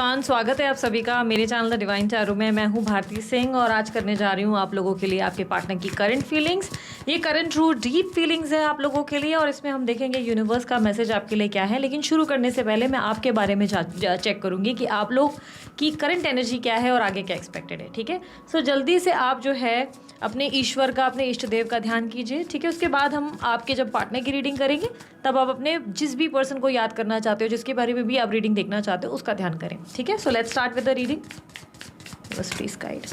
Everyone, स्वागत है आप सभी का मेरे चैनल द डिवाइन टैरो में। मैं हूं भारती सिंह और आज करने जा रही हूं आप लोगों के लिए आपके पार्टनर की करंट फीलिंग्स। ये करंट ट्रू डीप फीलिंग्स है आप लोगों के लिए और इसमें हम देखेंगे यूनिवर्स का मैसेज आपके लिए क्या है। लेकिन शुरू करने से पहले मैं आपके बारे में चेक करूँगी कि आप लोग की करंट एनर्जी क्या है और आगे क्या एक्सपेक्टेड है। ठीक है, सो जल्दी से आप जो है अपने ईश्वर का, अपने इष्ट देव का ध्यान कीजिए। ठीक है, उसके बाद हम आपके जब पार्टनर की रीडिंग करेंगे तब आप अपने जिस भी पर्सन को याद करना चाहते हो, जिसके बारे में भी आप रीडिंग देखना चाहते हो, उसका ध्यान करें। ठीक है, so let's start with the reading. बस प्लीज गाइड।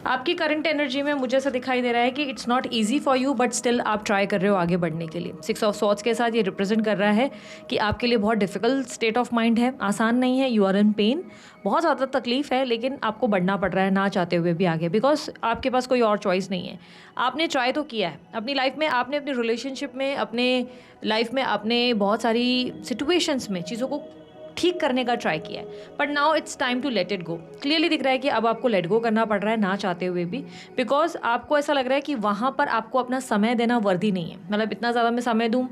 आपकी करंट एनर्जी में मुझे ऐसा दिखाई दे रहा है कि it's not easy for you but still आप ट्राई कर रहे हो आगे बढ़ने के लिए। 6 ऑफ सॉर्ड्स के साथ ये रिप्रेजेंट कर रहा है कि आपके लिए बहुत डिफिकल्ट स्टेट ऑफ माइंड है, आसान नहीं है। यू आर इन पेन, बहुत ज़्यादा तकलीफ है, लेकिन आपको बढ़ना पड़ रहा है ना चाहते हुए भी आगे, बिकॉज आपके पास कोई और चॉइस नहीं है। आपने ट्राई तो किया है अपनी लाइफ में, आपने अपनी रिलेशनशिप में, अपने लाइफ में, आपने बहुत सारी सिचुएशंस में चीज़ों को ठीक करने का ट्राई किया है, but now it's time to let it go. Clearly दिख रहा है कि अब आपको लेट गो करना पड़ रहा है ना चाहते हुए भी, बिकॉज आपको ऐसा लग रहा है कि वहाँ पर आपको अपना समय देना वर्दी नहीं है। मतलब इतना ज़्यादा मैं समय दूँ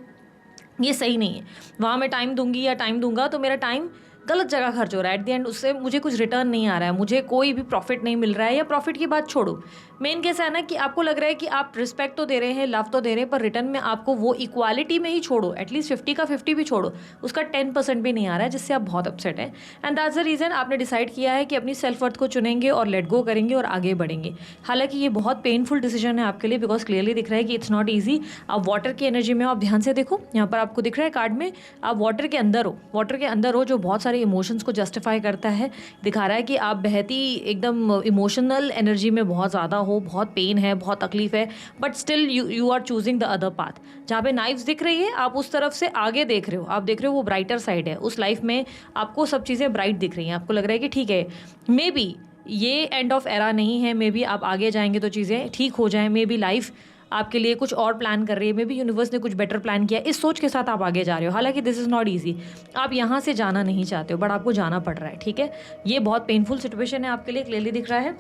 ये सही नहीं है। वहाँ मैं टाइम दूंगी या टाइम दूंगा तो मेरा टाइम गलत जगह खर्च हो रहा है। एट द एंड उससे मुझे कुछ रिटर्न नहीं आ रहा है, मुझे कोई भी प्रॉफिट नहीं मिल रहा है। या प्रॉफिट की बात छोड़ो, मेन कैसा है ना कि आपको लग रहा है कि आप रिस्पेक्ट तो दे रहे हैं, लव तो दे रहे हैं, पर रिटर्न में आपको वो इक्वालिटी में ही छोड़ो, एटलीस्ट 50 का 50 भी छोड़ो, उसका 10% भी नहीं आ रहा है, जिससे आप बहुत अपसेट हैं। एंड दैट्स द रीज़न आपने डिसाइड किया है कि अपनी सेल्फ वर्थ को चुनेंगे और लेट गो करेंगे और आगे बढ़ेंगे। हालांकि ये बहुत पेनफुल डिसीजन है आपके लिए, बिकॉज क्लियरली दिख रहा है कि इट्स नॉट ईजी। आप वाटर की एनर्जी में हो, आप ध्यान से देखो, यहाँ पर आपको दिख रहा है कार्ड में आप वाटर के अंदर हो, वाटर के अंदर हो, जो बहुत सारे इमोशंस को जस्टिफाई करता है। दिखा रहा है कि आप बहती एकदम इमोशनल एनर्जी में बहुत ज़्यादा हो, बहुत पेन है, बहुत तकलीफ है, but still you are choosing the other path. जहाँ पे नाइफ्स दिख रही है आप उस तरफ से आगे देख रहे हो, आप देख रहे हो वो ब्राइटर साइड है। उस लाइफ में आपको सब चीज़ें ब्राइट दिख रही हैं, आपको लग रहा है कि ठीक है, मे बी ये एंड ऑफ एरा नहीं है, मे बी आप आगे जाएंगे तो चीज़ें ठीक हो जाएं, मे बी लाइफ आपके लिए कुछ और प्लान कर रही है, मे बी यूनिवर्स ने कुछ बेटर प्लान किया, इस सोच के साथ आप आगे जा रहे हो। हालांकि दिस इज़ नॉट ईजी, आप यहाँ से जाना नहीं चाहते हो बट आपको जाना पड़ रहा है। ठीक है, ये बहुत पेनफुल सिचुएशन है आपके लिए, क्लियरली दिख रहा है।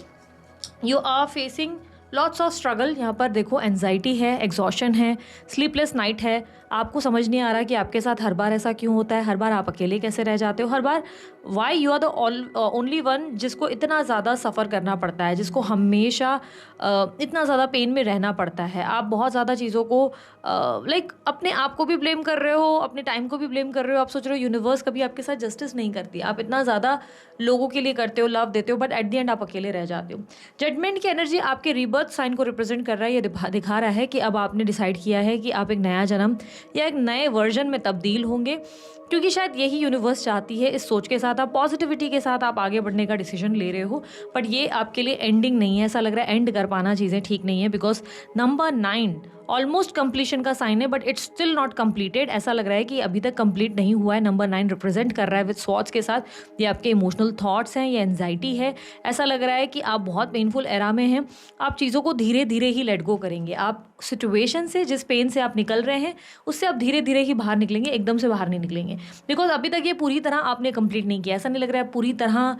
You are facing lots of struggle. यहाँ पर देखो एंजाइटी है, एग्जॉशन है, स्लीपलेस नाइट है। आपको समझ नहीं आ रहा कि आपके साथ हर बार ऐसा क्यों होता है, हर बार आप अकेले कैसे रह जाते हो, हर बार why you are the only one जिसको इतना ज़्यादा सफ़र करना पड़ता है, जिसको हमेशा इतना ज़्यादा पेन में रहना पड़ता है। आप बहुत ज़्यादा चीज़ों को लाइक अपने आप को भी ब्लेम कर रहे हो, अपने टाइम को भी ब्लेम कर रहे हो। आप सोच रहे हो यूनिवर्स कभी आपके साथ जस्टिस नहीं करती, आप इतना ज़्यादा लोगों के लिए करते हो, लव देते हो, बट एट द एंड आप अकेले रह जाते हो। जजमेंट की एनर्जी आपके रीबर्थ साइन को रिप्रेजेंट कर रहा है। ये दिखा रहा है कि अब आपने डिसाइड किया है कि आप एक नया जन्म या एक नए वर्जन में तब्दील होंगे, क्योंकि शायद यही यूनिवर्स चाहती है। इस सोच के साथ, आप पॉजिटिविटी के साथ आप आगे बढ़ने का डिसीजन ले रहे हो, बट ये आपके लिए एंडिंग नहीं है। ऐसा लग रहा है एंड कर पाना चीज़ें ठीक नहीं है, बिकॉज नंबर 9 ऑलमोस्ट कंप्लीशन का साइन है, but it's still not completed. ऐसा लग रहा है कि अभी तक कंप्लीट नहीं हुआ है। नंबर 9 रिप्रेजेंट कर रहा है विद स्वॉर्ड्स के साथ, ये आपके इमोशनल थॉट्स हैं, ये एंजाइटी है। ऐसा लग रहा है कि आप बहुत पेनफुल एरा में हैं, आप चीज़ों को धीरे धीरे ही लेट गो करेंगे। आप सिचुएशन से, जिस पेन से आप निकल रहे हैं, उससे आप धीरे धीरे ही बाहर निकलेंगे, एकदम से बाहर नहीं निकलेंगे, बिकॉज अभी तक ये पूरी तरह आपने कंप्लीट नहीं किया। ऐसा नहीं लग रहा है पूरी तरह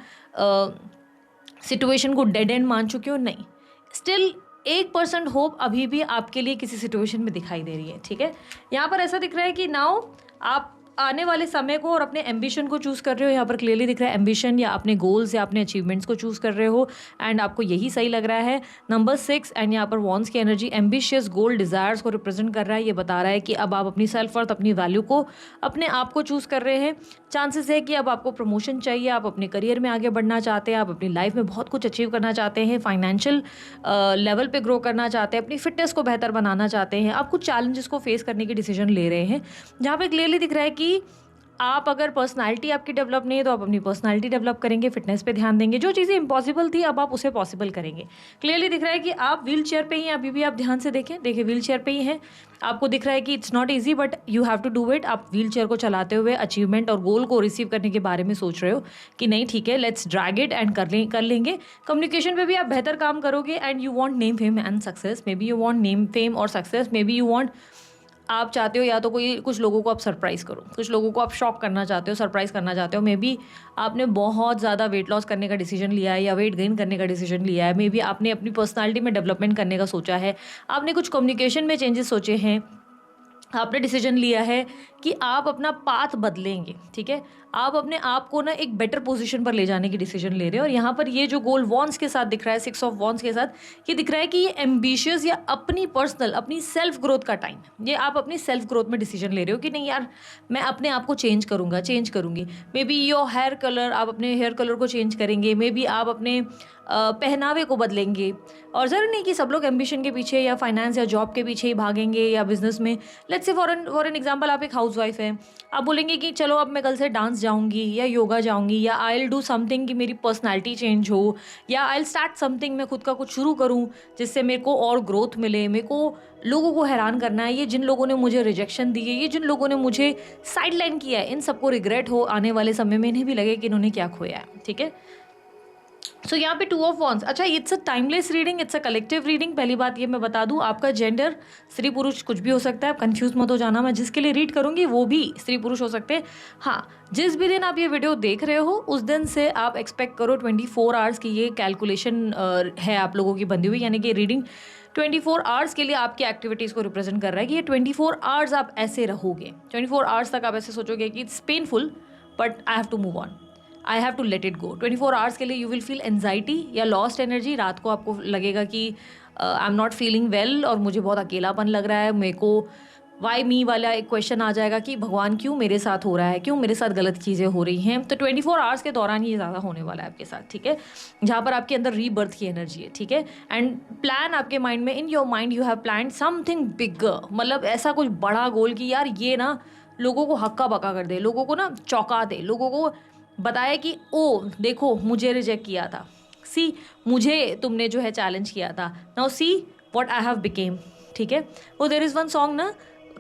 सिचुएशन को डेड एंड मान चुके हो, नहीं, स्टिल 1% होप अभी भी आपके लिए किसी सिचुएशन में दिखाई दे रही है। ठीक है, यहाँ पर ऐसा दिख रहा है कि नाउ आप आने वाले समय को और अपने एम्बिशन को चूज़ कर रहे हो। यहाँ पर क्लियरली दिख रहा है एम्बिशन या अपने गोल्स या अपने अचीवमेंट्स को चूज़ कर रहे हो, एंड आपको यही सही लग रहा है। नंबर 6 एंड यहाँ पर वॉन्स की एनर्जी एम्बिशियस गोल डिज़ायर्स को रिप्रेजेंट कर रहा है। ये बता रहा है कि अब आप अपनी सेल्फ वर्थ, अपनी वैल्यू को, अपने आप को चूज़ कर रहे हैं। चांसेस है कि अब आपको प्रमोशन चाहिए, आप अपने करियर में आगे बढ़ना चाहते हैं, आप अपनी लाइफ में बहुत कुछ अचीव करना चाहते हैं, फाइनेंशियल लेवल पे ग्रो करना चाहते हैं, अपनी फिटनेस को बेहतर बनाना चाहते हैं, आप कुछ चैलेंजेस को फेस करने की डिसीजन ले रहे हैं। जहाँ पे क्लियरली दिख रहा है कि आप अगर पर्सनालिटी आपकी डेवलप नहीं है तो आप अपनी पर्सनालिटी डेवलप करेंगे, फिटनेस पे ध्यान देंगे, जो चीज़ें इम्पॉसिबल थी अब आप उसे पॉसिबल करेंगे। क्लियरली दिख रहा है कि आप व्हील चेयर पे ही हैं अभी भी, आप ध्यान से देखें, देखिए व्हील चेयर पे ही हैं। आपको दिख रहा है कि it's not easy but you have to do it. आप व्हील चेयर को चलाते हुए अचीवमेंट और गोल को रिसीव करने के बारे में सोच रहे हो कि नहीं ठीक है, लेट्स ड्रैग इट एंड कर लेंगे। कम्युनिकेशन पे भी आप बेहतर काम करोगे and you want name fame and success. Maybe you want name fame और success, maybe you want, आप चाहते हो या तो कुछ लोगों को आप सरप्राइज़ करो, कुछ लोगों को आप शॉक करना चाहते हो, सरप्राइज़ करना चाहते हो। मे बी आपने बहुत ज़्यादा वेट लॉस करने का डिसीजन लिया है या वेट गेन करने का डिसीजन लिया है। मे बी आपने अपनी पर्सनालिटी में डेवलपमेंट करने का सोचा है, आपने कुछ कम्युनिकेशन में चेंजेस सोचे हैं, आपने डिसीजन लिया है कि आप अपना पाथ बदलेंगे, ठीक है, आप अपने आप को ना एक बेटर पोजीशन पर ले जाने की डिसीजन ले रहे हो। और यहाँ पर ये जो गोल वॉन्स के साथ दिख रहा है, 6 ऑफ वॉन्स के साथ, ये दिख रहा है कि ये एम्बिशियस या अपनी पर्सनल, अपनी सेल्फ ग्रोथ का टाइम है। ये आप अपनी सेल्फ ग्रोथ में डिसीजन ले रहे हो कि नहीं यार, मैं अपने आप को चेंज करूँगा, चेंज करूँगी। Maybe your hair colour, आप अपने हेयर कलर को चेंज करेंगे, मे बी आप अपने पहनावे को बदलेंगे। और ज़रूरी नहीं कि सब लोग एम्बिशन के पीछे या फाइनेंस या जॉब के पीछे ही भागेंगे या बिजनेस में। Let's say for an example, आप एक हाउसवाइफ हैं, आप बोलेंगे कि चलो अब मैं कल से डांस जाऊंगी या योगा जाऊंगी, या आई विल डू समथिंग कि मेरी पर्सनालिटी चेंज हो, या आई विल स्टार्ट समथिंग, मैं खुद का कुछ शुरू करूं जिससे मेरे को और ग्रोथ मिले। मेरे को लोगों को हैरान करना है, ये जिन लोगों ने मुझे रिजेक्शन दी है, ये जिन लोगों ने मुझे साइडलाइन किया है, इन सबको रिग्रेट हो आने वाले समय में, इन्हें भी लगे कि इन्होंने क्या खोया है, ठीक है। सो यहाँ पे 2 ऑफ वॉन्स। अच्छा, it's a timeless reading, it's a collective reading. पहली बात ये मैं बता दूँ, आपका जेंडर स्त्री पुरुष कुछ भी हो सकता है, आप कंफ्यूज मत हो जाना। मैं जिसके लिए रीड करूँगी वो भी स्त्री पुरुष हो सकते हैं। हाँ, जिस भी दिन आप ये वीडियो देख रहे हो उस दिन से आप एक्सपेक्ट करो 24 आवर्स की ये कैलकुलेशन है आप लोगों की बंधी हुई, यानी कि रीडिंग 24 आवर्स के लिए आपकी एक्टिविटीज़ को रिप्रेजेंट कर रहा है कि ये 24 आवर्स आप ऐसे रहोगे। 24 आवर्स तक आप ऐसे सोचोगे कि it's painful but I have to move on, I have to let it go. 24 hours के लिए यू विल फील एनजाइटी या लॉस्ट एनर्जी। रात को आपको लगेगा कि I am not feeling well और मुझे बहुत अकेलापन लग रहा है, मेरे को वाई मी वाला एक क्वेश्चन आ जाएगा कि भगवान क्यों मेरे साथ हो रहा है, क्यों मेरे साथ गलत चीज़ें हो रही हैं। तो 24 आवर्स के दौरान ये ज़्यादा होने वाला है आपके साथ, ठीक है, जहाँ पर आपके अंदर रीबर्थ की एनर्जी है, ठीक है। एंड प्लान आपके माइंड में, in your mind you have plan something bigger, मतलब ऐसा कुछ बड़ा गोल कि यार ये ना लोगों को हक्का बक्का कर दे, लोगों को ना चौंका दे, लोगों को बताया कि ओ देखो मुझे रिजेक्ट किया था, सी मुझे तुमने जो है चैलेंज किया था, now see what I have became, ठीक है। वो देयर इज़ वन सॉन्ग ना,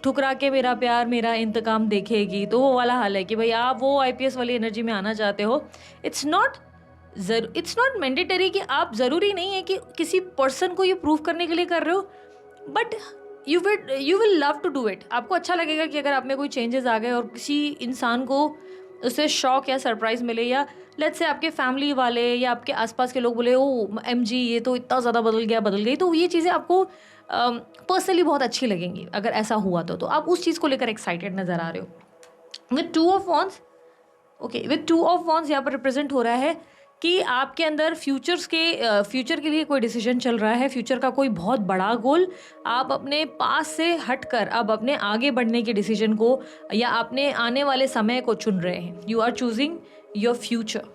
ठुकरा के मेरा प्यार मेरा इंतकाम देखेगी, तो वो वाला हाल है कि भाई आप वो IPS वाली एनर्जी में आना चाहते हो। इट्स नॉट मैंडेटरी कि आप, ज़रूरी नहीं है कि किसी पर्सन को ये प्रूव करने के लिए कर रहे हो, but you will love to do it. आपको अच्छा लगेगा कि अगर आप में कोई चेंजेस आ गए और किसी इंसान को उससे शॉक या सरप्राइज़ मिले, या लेट्स से आपके फैमिली वाले या आपके आसपास के लोग बोले ओ MG ये तो इतना ज़्यादा बदल गया, बदल गई, तो ये चीज़ें आपको पर्सनली बहुत अच्छी लगेंगी अगर ऐसा हुआ तो आप उस चीज़ को लेकर एक्साइटेड नज़र आ रहे हो। With 2 of wands, okay, with 2 of wands यहाँ पर रिप्रेजेंट हो रहा है कि आपके अंदर फ्यूचर के लिए कोई डिसीजन चल रहा है, फ्यूचर का कोई बहुत बड़ा गोल। आप अपने पास से हटकर अब अपने आगे बढ़ने के डिसीजन को या अपने आने वाले समय को चुन रहे हैं। You are choosing your future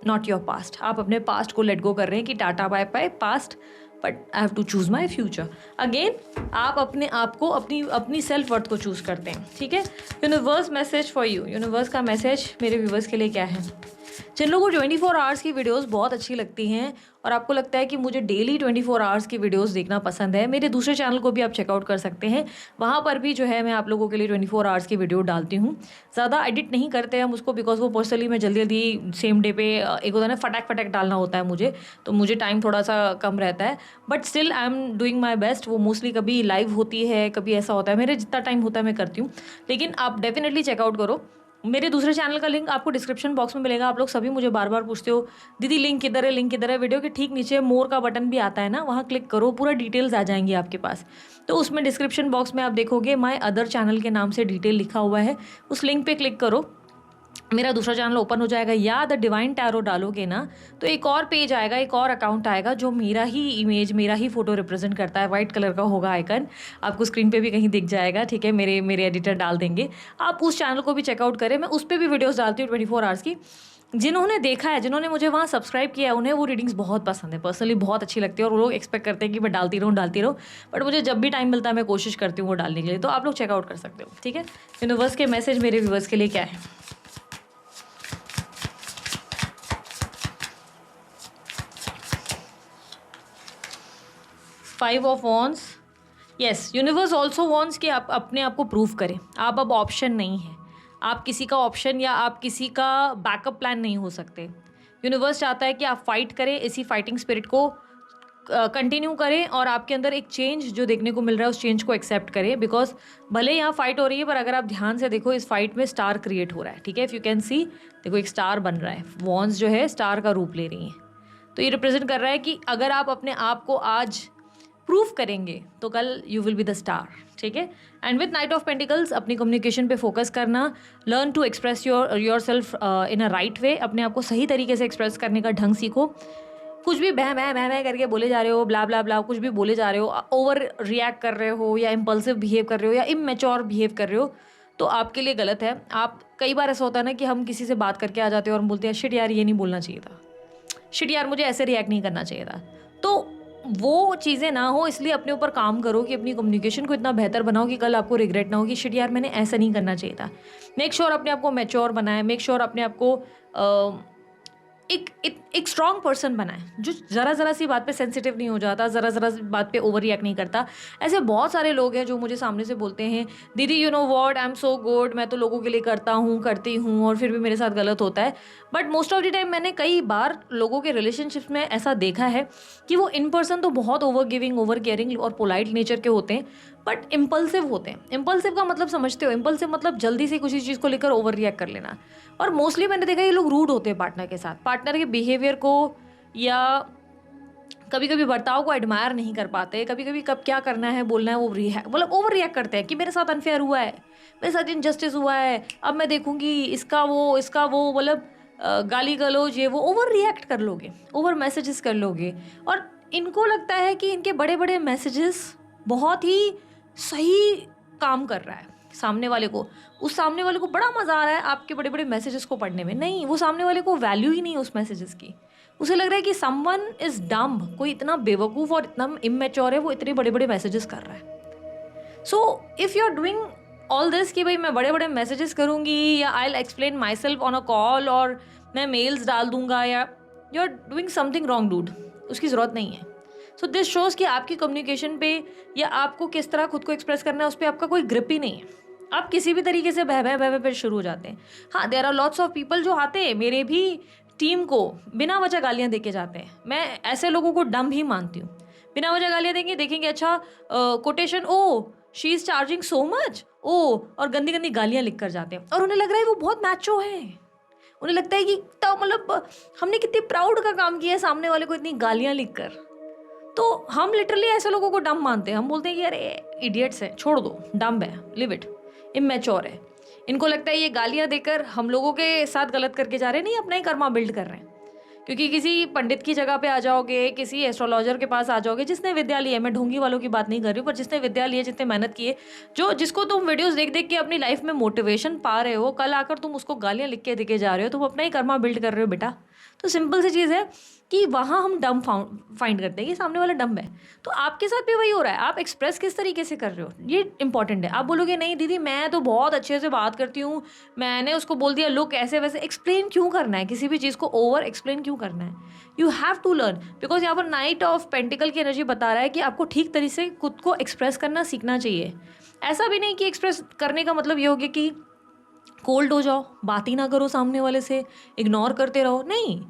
not your past. आप अपने पास्ट को लेट गो कर रहे हैं कि tata bye bye past, but I have to choose my future. Again आप अपने आप को, अपनी सेल्फ वर्थ को चूज़ करते हैं, ठीक है। Universe message for you, universe का मैसेज मेरे व्यूवर्स के लिए क्या है। जिन लोगों को 24 आवर्स की वीडियोस बहुत अच्छी लगती हैं और आपको लगता है कि मुझे डेली 24 आवर्स की वीडियोस देखना पसंद है, मेरे दूसरे चैनल को भी आप चेकआउट कर सकते हैं। वहाँ पर भी जो है मैं आप लोगों के लिए 24 आवर्स की वीडियो डालती हूँ। ज़्यादा एडिट नहीं करते हम उसको, बिकॉज वो पर्सनली मैं जल्दी जल्दी सेम डे पे, एक होता है ना फटाक डालना होता है मुझे, तो मुझे टाइम थोड़ा सा कम रहता है, but still I am doing my best. वो मोस्टली कभी लाइव होती है, कभी ऐसा होता है, मेरे जितना टाइम होता है मैं करती हूँ। लेकिन आप डेफिनेटली चेकआउट करो। मेरे दूसरे चैनल का लिंक आपको डिस्क्रिप्शन बॉक्स में मिलेगा। आप लोग सभी मुझे बार बार पूछते हो दीदी लिंक किधर है, लिंक किधर है। वीडियो के ठीक नीचे मोर का बटन भी आता है ना, वहाँ क्लिक करो, पूरा डिटेल्स आ जाएंगी आपके पास। तो उसमें डिस्क्रिप्शन बॉक्स में आप देखोगे माय अदर चैनल के नाम से डिटेल लिखा हुआ है, उस लिंक पे क्लिक करो, मेरा दूसरा चैनल ओपन हो जाएगा। या द डिवाइन टैरो डालोगे ना तो एक और पेज आएगा, एक और अकाउंट आएगा जो मेरा ही इमेज, मेरा ही फोटो रिप्रेजेंट करता है। वाइट कलर का होगा आइकन, आपको स्क्रीन पे भी कहीं दिख जाएगा, ठीक है, मेरे एडिटर डाल देंगे। आप उस चैनल को भी चेकआउट करें, मैं उस पर भी वीडियोज़ डालती हूँ 24 आवर्स की। जिन्होंने देखा है, जिन्होंने मुझे वहाँ सब्सक्राइब किया है, उन्हें वो रीडिंग्स बहुत पसंद है, पर्सनली बहुत अच्छी लगती है, और वो लोग एक्सपेक्ट करते हैं कि मैं डालती रहूँ, बट मुझे जब भी टाइम मिलता है मैं कोशिश करती हूँ वो डालने के लिए। तो आप लोग चेकआउट कर सकते हो, ठीक है। यूनिवर्स के मैसेज मेरे व्यूवर्स के लिए क्या है। 5 of wands, yes, universe also wants कि आप अपने आप को प्रूव करें। आप अब ऑप्शन नहीं है, आप किसी का ऑप्शन या आप किसी का बैकअप प्लान नहीं हो सकते। यूनिवर्स चाहता है कि आप फाइट करें, इसी फाइटिंग स्पिरिट को कंटिन्यू करें और आपके अंदर एक चेंज जो देखने को मिल रहा है उस चेंज को एक्सेप्ट करें। बिकॉज भले यहाँ फाइट हो रही है, पर अगर आप ध्यान से देखो इस फाइट में स्टार क्रिएट हो रहा है, ठीक है। इफ़ यू कैन सी, देखो एक स्टार बन रहा है, वॉन्ड्स जो है स्टार का रूप ले रही हैं। तो ये रिप्रेजेंट कर रहा है कि अगर आप अपने आप को आज प्रूव करेंगे तो कल you will be the star, ठीक है। And with knight of pentacles अपनी कम्युनिकेशन पे फोकस करना, learn to express yourself in a right way, अपने आप को सही तरीके से एक्सप्रेस करने का ढंग सीखो। कुछ भी बह बह बह बह करके बोले जा रहे हो, ब्ला ब्ला ब्ला, कुछ भी बोले जा रहे हो, ओवर रिएक्ट कर रहे हो या इम्पल्सिव बिहेव कर रहे हो या इमेच्योर बिहेव कर रहे हो, तो आपके लिए गलत है। आप कई बार ऐसा होता है ना कि हम किसी से बात करके आ जाते हैं और हम बोलते हैं शिट यार ये नहीं बोलना चाहिए था, शिट यार मुझे ऐसे रिएक्ट नहीं करना चाहिए था। तो वो चीज़ें ना हो, इसलिए अपने ऊपर काम करो कि अपनी कम्युनिकेशन को इतना बेहतर बनाओ कि कल आपको रिग्रेट ना हो कि शिट यार मैंने ऐसा नहीं करना चाहिए था। मेक श्योर अपने आप को मैच्योर बनाए, मेक श्योर अपने आप को एक स्ट्रॉन्ग पर्सन बनाए जो ज़रा सी बात पे सेंसिटिव नहीं हो जाता, ज़रा सी बात पे ओवर रिएक्ट नहीं करता। ऐसे बहुत सारे लोग हैं जो मुझे सामने से बोलते हैं दीदी you know what, I am so good, मैं तो लोगों के लिए करती हूँ और फिर भी मेरे साथ गलत होता है। But most of the time मैंने कई बार लोगों के रिलेशनशिप्स में ऐसा देखा है कि वो इन पर्सन तो बहुत ओवर गिविंग, ओवर केयरिंग और पोलाइट नेचर के होते हैं, बट इम्पल्सिव होते हैं। इम्पल्सिव का मतलब समझते हो? इम्पल्सिव मतलब जल्दी से किसी चीज़ को लेकर ओवर रिएक्ट कर लेना। और मोस्टली मैंने देखा ये लोग रूड होते हैं पार्टनर के साथ, पार्टनर के बिहेवियर को या कभी कभी बर्ताव को एडमायर नहीं कर पाते, कभी कभी कब क्या करना है बोलना है वो मतलब ओवर रिएक्ट करते हैं कि मेरे साथ अनफेयर हुआ है, मेरे साथ इनजस्टिस हुआ है, अब मैं देखूंगी इसका वो मतलब गाली गलौज ये वो, ओवर रिएक्ट कर लोगे, ओवर मैसेजेस कर लोगे। और इनको लगता है कि इनके बड़े बड़े मैसेजेस बहुत ही सही काम कर रहा है सामने वाले को, उस सामने वाले को बड़ा मज़ा आ रहा है आपके बड़े बड़े मैसेजेस को पढ़ने में। नहीं, वो सामने वाले को वैल्यू ही नहीं है उस मैसेजेस की। उसे लग रहा है कि समवन इज़ डम्ब, कोई इतना बेवकूफ़ और इतना इमेच्योर है, वो इतने बड़े बड़े मैसेजेस कर रहा है। So if you are doing all this कि भाई मैं बड़े बड़े मैसेजेस करूँगी या I will explain myself on a call और मैं मेल्स डाल दूंगा, या you are doing something wrong dude, उसकी ज़रूरत नहीं है। सो दिस शोज़ कि आपकी कम्युनिकेशन पे या आपको किस तरह खुद को एक्सप्रेस करना है उस पर आपका कोई ग्रिप ही नहीं है। आप किसी भी तरीके से बह पे शुरू हो जाते हैं। हाँ, there are lots of people जो आते हैं मेरे भी टीम को बिना वजह गालियाँ दे के जाते हैं। मैं ऐसे लोगों को डम ही मानती हूँ। बिना वजह गालियाँ देखेंगे अच्छा quotation, oh she is charging so much, oh, और गंदी गंदी गालियाँ लिख कर जाते हैं और उन्हें लग रहा है वो बहुत मैचो है। उन्हें लगता है कि तो मतलब हमने कितनी प्राउड का काम किया है सामने वाले को इतनी गालियाँ लिख कर। तो हम लिटरली ऐसे लोगों को डम मानते हैं। हम बोलते हैं कि अरे इडियट्स है, छोड़ दो, डम है, लिव इट, इमेच्योर है। इनको लगता है ये गालियाँ देकर हम लोगों के साथ गलत करके जा रहे हैं, नहीं, अपना ही कर्मा बिल्ड कर रहे हैं। क्योंकि किसी पंडित की जगह पे आ जाओगे, किसी एस्ट्रोलॉजर के पास आ जाओगे जिसने विद्या ली है, मैं ढोंगी वालों की बात नहीं कर रही हूँ, पर जिसने विद्या ली है, जिसने मेहनत की है, जिसको तुम वीडियोस देख देख के अपनी लाइफ में मोटिवेशन पा रहे हो, कल आकर तुम उसको गालियाँ लिख के देके जा रहे हो, तुम अपना ही कर्मा बिल्ड कर रहे हो बेटा। तो सिंपल सी चीज़ है कि वहाँ हम डम फाइंड करते हैं कि सामने वाला डम है। तो आपके साथ भी वही हो रहा है, आप एक्सप्रेस किस तरीके से कर रहे हो ये इंपॉर्टेंट है। आप बोलोगे नहीं दीदी मैं तो बहुत अच्छे से बात करती हूँ, मैंने उसको बोल दिया लुक ऐसे वैसे, एक्सप्लेन क्यों करना है? किसी भी चीज़ को ओवर एक्सप्लेन क्यों करना है? You have to learn, because यहाँ पर नाइट ऑफ पेंटिकल की एनर्जी बता रहा है कि आपको ठीक तरीके से खुद को एक्सप्रेस करना सीखना चाहिए। ऐसा भी नहीं कि एक्सप्रेस करने का मतलब ये हो गया कि कोल्ड हो जाओ, बात ही ना करो सामने वाले से, इग्नोर करते रहो, नहीं,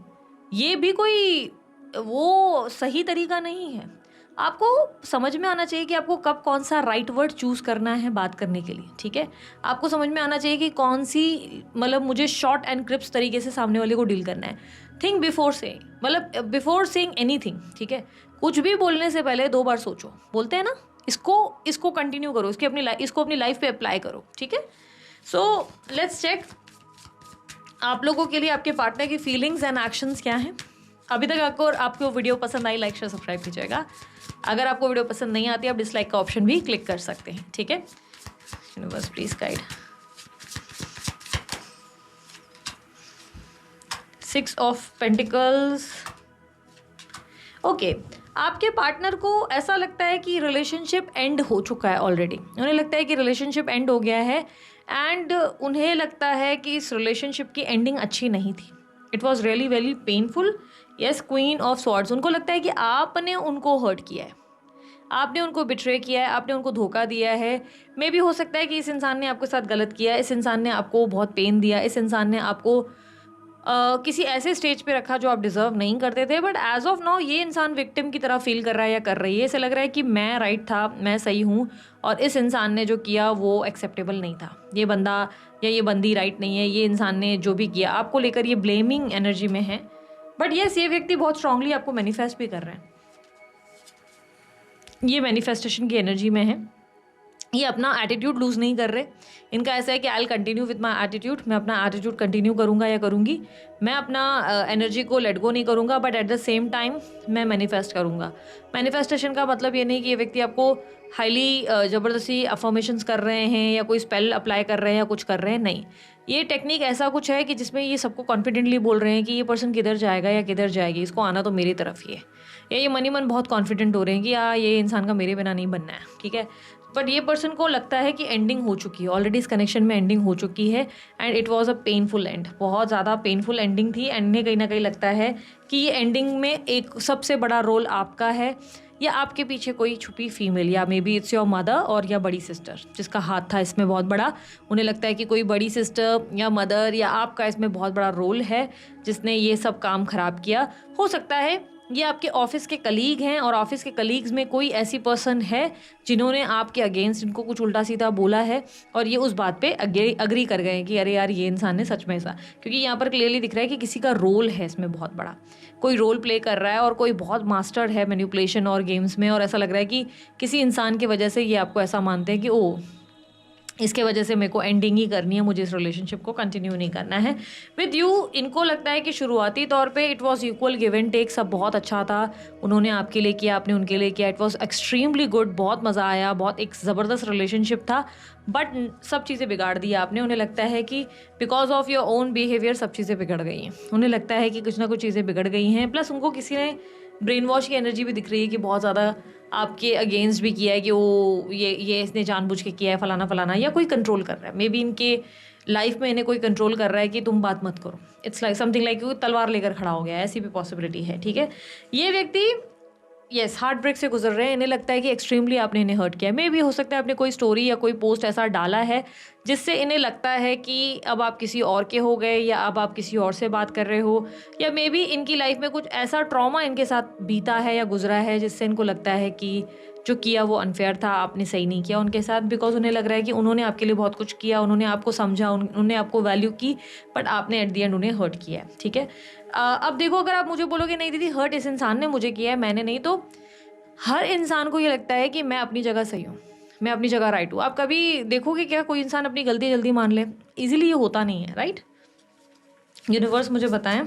ये भी कोई वो सही तरीका नहीं है। आपको समझ में आना चाहिए कि आपको कब कौन सा राइट वर्ड चूज़ करना है बात करने के लिए, ठीक है। आपको समझ में आना चाहिए कि कौन सी मतलब मुझे शॉर्ट एंड क्रिप्स तरीके से सामने वाले को डील करना है। थिंक बिफोर सेइंग, मतलब बिफोर सेइंग एनीथिंग, ठीक है। कुछ भी बोलने से पहले 2 बार सोचो, बोलते हैं ना, इसको कंटिन्यू करो, इसको अपनी लाइफ पे अप्लाई करो, ठीक है। सो लेट्स चेक आप लोगों के लिए आपके पार्टनर की फीलिंग्स एंड एक्शंस क्या हैं। अभी तक आपको वीडियो पसंद आई, लाइक शेयर सब्सक्राइब कीजिएगा। अगर आपको वीडियो पसंद नहीं आती आप डिसलाइक का ऑप्शन भी क्लिक कर सकते हैं, ठीक है। Universe please guide. 6 of pentacles. Okay, आपके पार्टनर को ऐसा लगता है कि रिलेशनशिप एंड हो चुका है ऑलरेडी। उन्हें लगता है कि रिलेशनशिप एंड हो गया है एंड उन्हें लगता है कि इस रिलेशनशिप की एंडिंग अच्छी नहीं थी। It was really very painful. Yes, queen of swords. उनको लगता है कि आपने उनको हर्ट किया है, आपने उनको बिट्रे किया है, आपने उनको धोखा दिया है। मे भी हो सकता है कि इस इंसान ने आपके साथ गलत किया है, इस इंसान ने आपको बहुत पेन दिया, इस इंसान ने आपको किसी ऐसे स्टेज पे रखा जो आप डिज़र्व नहीं करते थे। बट एज ऑफ नाउ ये इंसान विक्टिम की तरह फील कर रहा है या कर रही है। इसे लग रहा है कि मैं राइट था, मैं सही हूँ और इस इंसान ने जो किया वो एक्सेप्टेबल नहीं था। ये बंदा या ये बंदी राइट नहीं है, ये इंसान ने जो भी किया आपको लेकर ये ब्लेमिंग एनर्जी में है। बट यस, ये व्यक्ति बहुत स्ट्रांगली आपको मैनिफेस्ट भी कर रहे हैं। ये मैनिफेस्टेशन की एनर्जी में है। ये अपना एटीट्यूड लूज़ नहीं कर रहे। इनका ऐसा है कि I will continue with my attitude, मैं अपना एटीट्यूड कंटिन्यू करूँगा या करूँगी, मैं अपना एनर्जी को लेट गो नहीं करूँगा, but at the same time मैं मैनिफेस्ट करूँगा। मैनिफेस्टेशन का मतलब ये नहीं कि ये व्यक्ति आपको हाईली ज़बरदस्ती अफर्मेशंस कर रहे हैं या कोई स्पेल अप्लाई कर रहे हैं या कुछ कर रहे हैं, नहीं। ये टेक्निक ऐसा कुछ है कि जिसमें ये सबको कॉन्फिडेंटली बोल रहे हैं कि ये पर्सन किधर जाएगा या किधर जाएगी, इसको आना तो मेरी तरफ ही है, या ये मन ही मन बहुत कॉन्फिडेंट हो रहे हैं कि ये इंसान का मेरे बिना नहीं बनना है, ठीक है। बट ये पर्सन को लगता है कि एंडिंग हो चुकी है, ऑलरेडी इस कनेक्शन में एंडिंग हो चुकी है, and it was a painful and, बहुत ज़्यादा पेनफुल एंडिंग थी। एंड इन्हें कहीं ना कहीं लगता है कि ये एंडिंग में एक सबसे बड़ा रोल आपका है, या आपके पीछे कोई छुपी फीमेल, या may be it's your mother और या बड़ी सिस्टर जिसका हाथ था इसमें बहुत बड़ा। उन्हें लगता है कि कोई बड़ी सिस्टर या मदर या आपका इसमें बहुत बड़ा रोल है जिसने ये सब काम ख़राब किया। हो सकता है ये आपके ऑफिस के कलीग हैं, और ऑफिस के कलीग्स में कोई ऐसी पर्सन है जिन्होंने आपके अगेंस्ट इनको कुछ उल्टा सीधा बोला है, और ये उस बात पे अग्री कर गए कि अरे यार ये इंसान ने सच में ऐसा, क्योंकि यहाँ पर क्लियरली दिख रहा है कि किसी का रोल है इसमें बहुत बड़ा, कोई रोल प्ले कर रहा है और कोई बहुत मास्टर्ड है मैनिपुलेशन और गेम्स में, और ऐसा लग रहा है कि किसी इंसान की वजह से ये आपको ऐसा मानते हैं कि ओ इसके वजह से मेरे को एंडिंग ही करनी है, मुझे इस रिलेशनशिप को कंटिन्यू नहीं करना है विद यू। इनको लगता है कि शुरुआती तौर पे it was equal give and take, सब बहुत अच्छा था, उन्होंने आपके लिए किया, आपने उनके लिए किया, इट वाज एक्सट्रीमली गुड, बहुत मज़ा आया, बहुत एक ज़बरदस्त रिलेशनशिप था। बट सब चीज़ें बिगाड़ दी आपने। उन्हें लगता है कि because of your own behaviour सब चीज़ें बिगड़ गई हैं, उन्हें लगता है कि कुछ ना कुछ चीज़ें बिगड़ गई हैं। प्लस उनको किसी ने ब्रेन वॉश की एनर्जी भी दिख रही है कि बहुत ज़्यादा आपके अगेंस्ट भी किया है कि वो ये इसने जानबूझ के किया है, फलाना फलाना, या कोई कंट्रोल कर रहा है, मे बी इनके लाइफ में इन्हें कोई कंट्रोल कर रहा है कि तुम बात मत करो। इट्स लाइक समथिंग लाइक कोई तलवार लेकर खड़ा हो गया है, ऐसी भी पॉसिबिलिटी है, ठीक है। ये व्यक्ति यस हार्ट ब्रेक से गुजर रहे हैं। इन्हें लगता है कि एक्सट्रीमली आपने इन्हें हर्ट किया है। मे भी हो सकता है आपने कोई स्टोरी या कोई पोस्ट ऐसा डाला है जिससे इन्हें लगता है कि अब आप किसी और के हो गए, या अब आप किसी और से बात कर रहे हो, या मे बी इनकी लाइफ में कुछ ऐसा ट्रॉमा इनके साथ बीता है या गुजरा है जिससे इनको लगता है कि जो किया वो अनफेयर था, आपने सही नहीं किया उनके साथ। बिकॉज उन्हें लग रहा है कि उन्होंने आपके लिए बहुत कुछ किया, उन्होंने आपको समझा, उन्होंने आपको वैल्यू की, बट आपने एट द एंड उन्हें हर्ट किया है, ठीक है। अब देखो, अगर आप मुझे बोलोगे नहीं दीदी हर्ट इस इंसान ने मुझे किया है, मैंने नहीं, तो हर इंसान को ये लगता है कि मैं अपनी जगह सही हूँ, मैं अपनी जगह राइट हूँ। आप कभी देखोगे क्या कोई इंसान अपनी गलती जल्दी मान ले? इजीली ये होता नहीं है, राइट। यूनिवर्स मुझे बताएं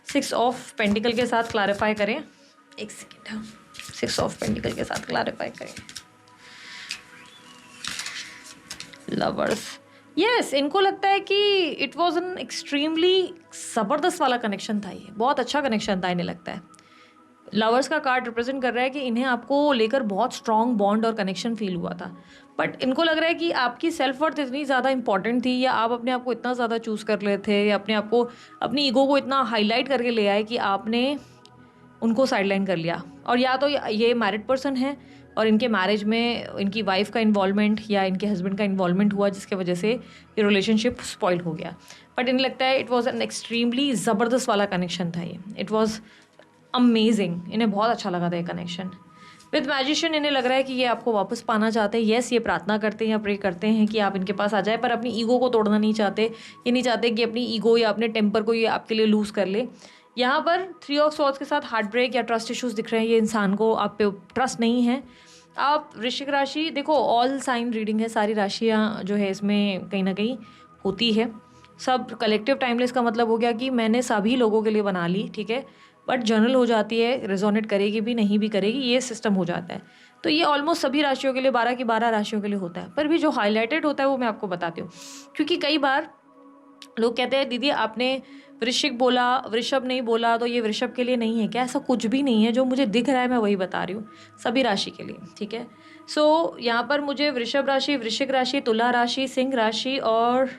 6 ऑफ पेंटिकल के साथ क्लैरिफाई करें, एक सेकेंड, 6 ऑफ पेंटिकल के साथ क्लैरिफाई करें। लवर्स, यस, इनको लगता है कि इट वॉज एन एक्सट्रीमली ज़बरदस्त वाला कनेक्शन था, ये बहुत अच्छा कनेक्शन था। इन्हें लगता है लवर्स का कार्ड रिप्रेजेंट कर रहा है कि इन्हें आपको लेकर बहुत स्ट्रॉन्ग बॉन्ड और कनेक्शन फील हुआ था, बट इनको लग रहा है कि आपकी सेल्फ वर्थ इतनी ज़्यादा इंपॉर्टेंट थी, या आप अपने आप को इतना ज़्यादा चूज़ कर लेते थे, या अपने आप को, अपनी ईगो को इतना हाईलाइट करके ले आए कि आपने उनको साइडलाइन कर लिया। और या तो ये मैरिड पर्सन है और इनके मैरिज में इनकी वाइफ का इन्वॉल्वमेंट या इनके हस्बैंड का इन्वॉल्वमेंट हुआ जिसके वजह से ये रिलेशनशिप स्पॉइल हो गया। बट इन्हें लगता है इट वॉज एन एक्सट्रीमली ज़बरदस्त वाला कनेक्शन था ये, इट वॉज अमेजिंग, इन्हें बहुत अच्छा लगा था ये कनेक्शन। विद मैजिशियन इन्हें लग रहा है कि ये आपको वापस पाना चाहते हैं। येस, ये प्रार्थना करते हैं या प्रे करते हैं कि आप इनके पास आ जाए, पर अपनी ईगो को तोड़ना नहीं चाहते। ये नहीं चाहते कि अपनी ईगो या अपने टेम्पर को ये आपके लिए लूज़ कर ले। यहाँ पर 3 ऑफ स्वॉर्ड्स के साथ हार्ट ब्रेक या ट्रस्ट इश्यूज़ दिख रहे हैं। ये इंसान को आप पे ट्रस्ट नहीं है। आप वृश्चिक राशि, देखो ऑल साइन रीडिंग है, सारी राशियाँ जो है इसमें कहीं ना कहीं होती है। सब कलेक्टिव टाइमलेस का मतलब हो गया कि मैंने सभी लोगों के लिए बना ली, ठीक है, बट जनरल हो जाती है, रेजोनेट करेगी भी नहीं भी करेगी, ये सिस्टम हो जाता है। तो ये ऑलमोस्ट सभी राशियों के लिए 12 की 12 राशियों के लिए होता है, पर भी जो हाईलाइटेड होता है वो मैं आपको बताती हूँ। क्योंकि कई बार लोग कहते हैं दीदी आपने वृश्चिक बोला, वृषभ नहीं बोला, तो ये वृषभ के लिए नहीं है क्या? ऐसा कुछ भी नहीं है, जो मुझे दिख रहा है मैं वही बता रही हूँ, सभी राशि के लिए, ठीक है। सो यहाँ पर मुझे वृषभ राशि, वृश्चिक राशि, तुला राशि, सिंह राशि और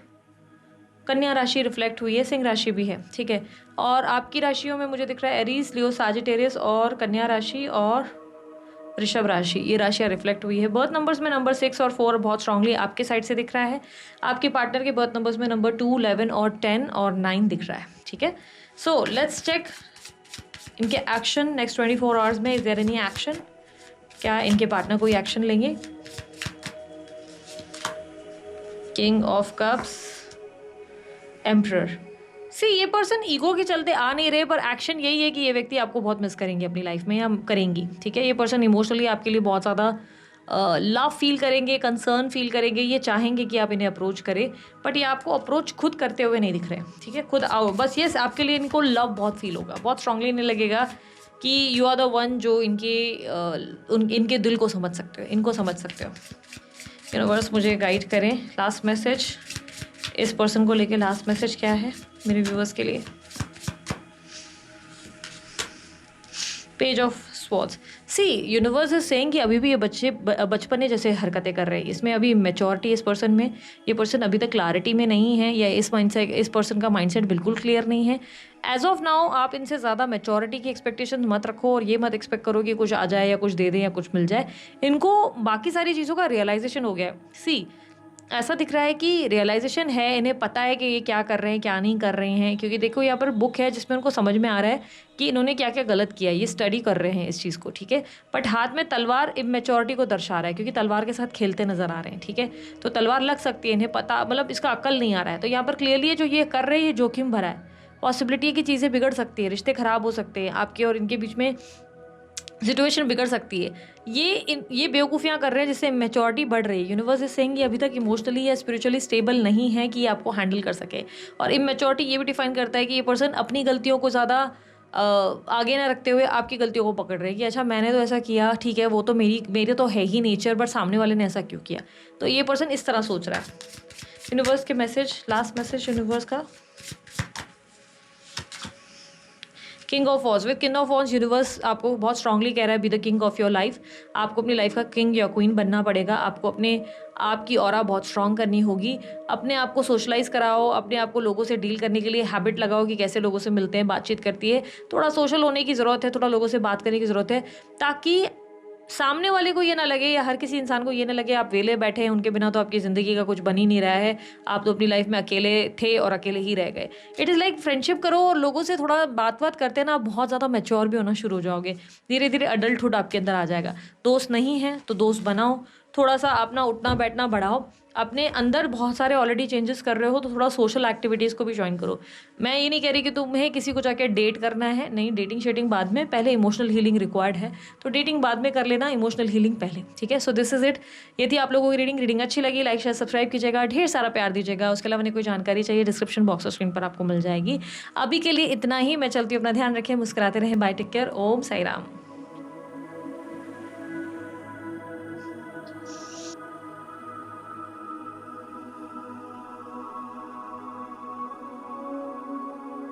कन्या राशि रिफ्लेक्ट हुई है, सिंह राशि भी है, ठीक है। और आपकी राशियों में मुझे दिख रहा है एरीज, लियो, साजिटेरियस और कन्या राशि और वृषभ राशि, ये राशियाँ रिफ्लेक्ट हुई है। बर्थ नंबर्स में नंबर 6 और 4 बहुत स्ट्रांगली आपके साइड से दिख रहा है। आपके पार्टनर के बर्थ नंबर्स में नंबर 2, 11 और 10 और 9 दिख रहा है, ठीक है। सो लेट्स चेक इनके एक्शन नेक्स्ट 24 आवर्स में। Is there any action? क्या इनके पार्टनर कोई एक्शन लेंगे? King of cups, emperor. See ये पर्सन ईगो के चलते आ नहीं रहे, पर एक्शन यही है कि ये व्यक्ति आपको बहुत मिस करेंगे अपनी लाइफ में या करेंगी, ठीक है। ये पर्सन इमोशनली आपके लिए बहुत ज़्यादा लव फील करेंगे, कंसर्न फील करेंगे, ये चाहेंगे कि आप इन्हें अप्रोच करें, बट ये आपको अप्रोच खुद करते हुए नहीं दिख रहे, ठीक है। खुद आओ बस, ये आपके लिए इनको लव बहुत फील होगा, बहुत स्ट्रांगली इन्हें लगेगा कि यू आर द वन जो इनके दिल को समझ सकते हो, इनको समझ सकते हो। यूनिवर्स मुझे गाइड करें, लास्ट मैसेज इस पर्सन को लेके लास्ट मैसेज क्या है मेरे व्यूअर्स के लिए। Page of swords. See universe is saying कि अभी भी ये बच्चे बचपने जैसे हरकतें कर रहे हैं, इसमें अभी मैच्योरिटी इस पर्सन में, ये पर्सन अभी तक क्लैरिटी में नहीं है, या इस पर्सन का माइंडसेट बिल्कुल क्लियर नहीं है। एज ऑफ नाउ आप इनसे ज़्यादा मैच्योरिटी की एक्सपेक्टेशन मत रखो, और ये मत एक्सपेक्ट करो कि कुछ आ जाए या कुछ दे दें या कुछ मिल जाए। इनको बाकी सारी चीज़ों का रियलाइजेशन हो गया है। सी ऐसा दिख रहा है कि रियलाइजेशन है, इन्हें पता है कि ये क्या कर रहे हैं क्या नहीं कर रहे हैं, क्योंकि देखो यहाँ पर बुक है जिसमें उनको समझ में आ रहा है कि इन्होंने क्या क्या गलत किया, ये स्टडी कर रहे हैं इस चीज़ को, ठीक है। बट हाथ में तलवार इमेच्योरिटी को दर्शा रहा है, क्योंकि तलवार के साथ खेलते नजर आ रहे हैं, ठीक है। तो तलवार लग सकती है, इन्हें पता, मतलब इसका अक्ल नहीं आ रहा है। तो यहाँ पर क्लियरली है जो ये कर रहे हैं ये जोखिम भरा है, पॉसिबिलिटी है कि चीज़ें बिगड़ सकती है, रिश्ते खराब हो सकते हैं, आपके और इनके बीच में सिचुएशन बिगड़ सकती है। ये बेवकूफ़ियाँ कर रहे हैं जिससे मैच्योरिटी बढ़ रही है। यूनिवर्स इज सेइंग कि अभी तक इमोशनली या स्पिरिचुअली स्टेबल नहीं है कि ये आपको हैंडल कर सके। और इमेच्योरिटी ये भी डिफाइन करता है कि ये पर्सन अपनी गलतियों को ज़्यादा आगे ना रखते हुए आपकी गलतियों को पकड़ रहे हैं कि अच्छा मैंने तो ऐसा किया, ठीक है, वो तो मेरे तो है ही नेचर, बट सामने वाले ने ऐसा क्यों किया। तो ये पर्सन इस तरह सोच रहा है। यूनिवर्स के मैसेज, लास्ट मैसेज यूनिवर्स का। King of wands. With king of wands universe आपको बहुत स्ट्रांगली कह रहा है be the king of your life. आपको अपनी लाइफ का किंग या क्वीन बनना पड़ेगा। आपको अपने आप की ऑरा बहुत स्ट्रांग करनी होगी। अपने आप को सोशलाइज कराओ, अपने आप को लोगों से डील करने के लिए हैबिट लगाओ कि कैसे लोगों से मिलते हैं, बातचीत करती है। थोड़ा सोशल होने की ज़रूरत है, थोड़ा लोगों से बात करने की ज़रूरत है, ताकि सामने वाले को ये ना लगे या हर किसी इंसान को ये ना लगे आप वेले बैठे हैं, उनके बिना तो आपकी ज़िंदगी का कुछ बन ही नहीं रहा है, आप तो अपनी लाइफ में अकेले थे और अकेले ही रह गए। इट इज़ लाइक फ्रेंडशिप करो और लोगों से थोड़ा बात करते ना, आप बहुत ज़्यादा मैच्योर भी होना शुरू हो जाओगे। धीरे धीरे अडल्टहुड आपके अंदर आ जाएगा। दोस्त नहीं है तो दोस्त बनाओ, थोड़ा सा अपना उठना बैठना बढ़ाओ। अपने अंदर बहुत सारे ऑलरेडी चेंजेस कर रहे हो तो थोड़ा सोशल एक्टिविटीज़ को भी ज्वाइन करो। मैं ये नहीं कह रही कि तुम्हें किसी को जाके डेट करना है, नहीं, डेटिंग शेटिंग बाद में, पहले इमोशनल हीलिंग रिक्वायर्ड है, तो डेटिंग बाद में कर लेना, इमोशनल हीलिंग पहले, ठीक है। So this is it. ये थी आप लोगों की रीडिंग अच्छी लगी लाइक शेयर सब्सक्राइब कीजिएगा, ढेर सारा प्यार दीजिएगा। उसके अलावा कोई जानकारी चाहिए डिस्क्रिप्शन बॉक्स और स्क्रीन पर आपको मिल जाएगी। अभी के लिए इतना ही, मैं चलती हूँ, अपना ध्यान रखें, मुस्कुराते रहें, बाय, टेक केयर, ओम साई राम।